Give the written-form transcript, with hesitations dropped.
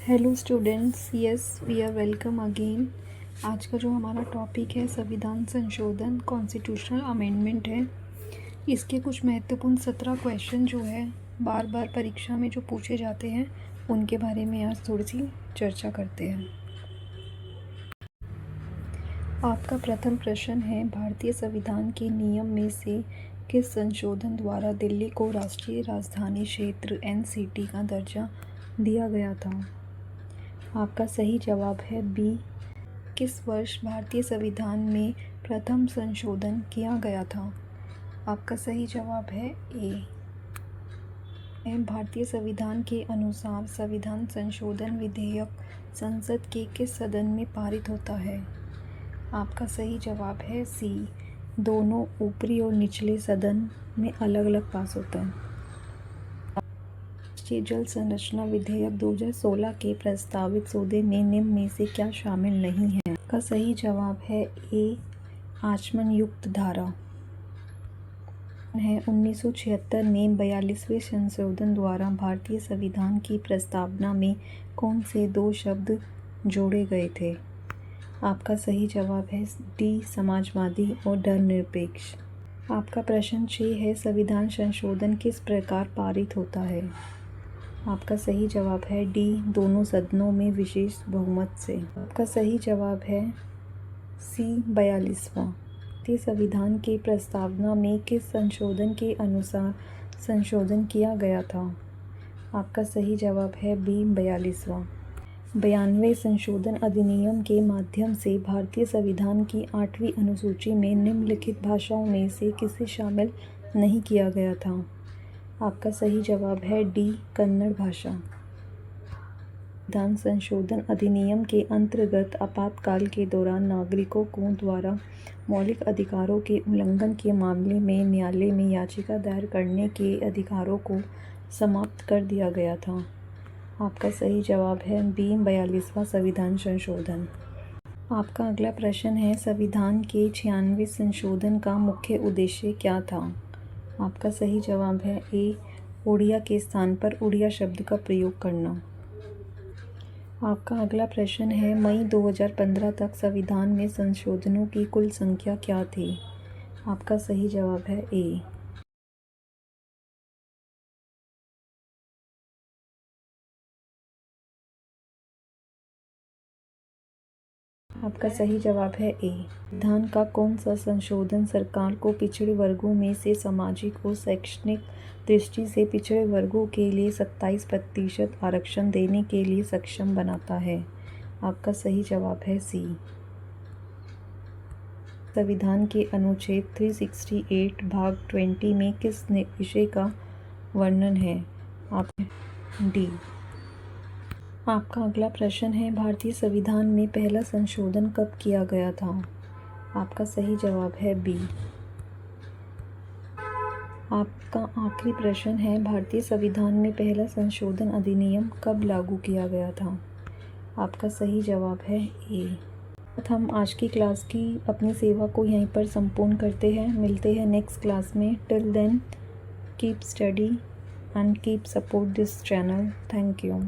Hello students, yes we are welcome again. आज का जो हमारा टॉपिक है संविधान संशोधन कॉन्स्टिट्यूशनल अमेंडमेंट है। इसके कुछ महत्वपूर्ण 17 क्वेश्चन जो है बार बार परीक्षा में जो पूछे जाते हैं उनके बारे में आज थोड़ी सी चर्चा करते हैं। आपका प्रथम प्रश्न है, भारतीय संविधान के नियम में से किस संशोधन द्वारा दिल्ली को राष्ट्रीय राजधानी क्षेत्र NCT का दर्जा दिया गया था? आपका सही जवाब है बी। किस वर्ष भारतीय संविधान में प्रथम संशोधन किया गया था? आपका सही जवाब है ए। भारतीय संविधान के अनुसार संविधान संशोधन विधेयक संसद के किस सदन में पारित होता है? आपका सही जवाब है सी। दोनों ऊपरी और निचले सदन में अलग अलग पास होता है। राष्ट्रीय जल संरचना विधेयक 2016 के प्रस्तावित सोधे में निम्न में से क्या शामिल नहीं है? का सही जवाब है ए। आचमन युक्त धारा है। 1976 में 42वें संशोधन द्वारा भारतीय संविधान की प्रस्तावना में कौन से दो शब्द जोड़े गए थे? आपका सही जवाब है डी, समाजवादी और धर्मनिरपेक्ष। आपका प्रश्न 6 है, संविधान संशोधन किस प्रकार पारित होता है? आपका सही जवाब है डी, दोनों सदनों में विशेष बहुमत से। आपका सही जवाब है सी, 42वां। भारतीय संविधान के प्रस्तावना में किस संशोधन के अनुसार संशोधन किया गया था? आपका सही जवाब है बी, 42वां। 92वें संशोधन अधिनियम के माध्यम से भारतीय संविधान की 8वीं अनुसूची में निम्नलिखित भाषाओं में से किसे शामिल नहीं किया गया था? आपका सही जवाब है डी, कन्नड़ भाषा। संविधान संशोधन अधिनियम के अंतर्गत आपातकाल के दौरान नागरिकों को द्वारा मौलिक अधिकारों के उल्लंघन के मामले में न्यायालय में याचिका दायर करने के अधिकारों को समाप्त कर दिया गया था। आपका सही जवाब है बी, 42वां संविधान संशोधन। आपका अगला प्रश्न है, संविधान के 96वें संशोधन का मुख्य उद्देश्य क्या था? आपका सही जवाब है ए, उड़िया के स्थान पर उड़िया शब्द का प्रयोग करना। आपका अगला प्रश्न है, मई 2015 तक संविधान में संशोधनों की कुल संख्या क्या थी? आपका सही जवाब है ए। आपका सही जवाब है ए। संविधान का कौन सा संशोधन सरकार को पिछड़े वर्गों में से सामाजिक और शैक्षणिक दृष्टि से पिछड़े वर्गों के लिए 27% आरक्षण देने के लिए सक्षम बनाता है? आपका सही जवाब है सी। संविधान के अनुच्छेद 368 भाग 20 में किस विषय का वर्णन है? आप डी। आपका अगला प्रश्न है, भारतीय संविधान में पहला संशोधन कब किया गया था? आपका सही जवाब है बी। आपका आखिरी प्रश्न है, भारतीय संविधान में पहला संशोधन अधिनियम कब लागू किया गया था? आपका सही जवाब है ए। हम आज की क्लास की अपनी सेवा को यहीं पर संपूर्ण करते हैं। मिलते हैं नेक्स्ट क्लास में। Till then keep study and keep support this channel. Thank you.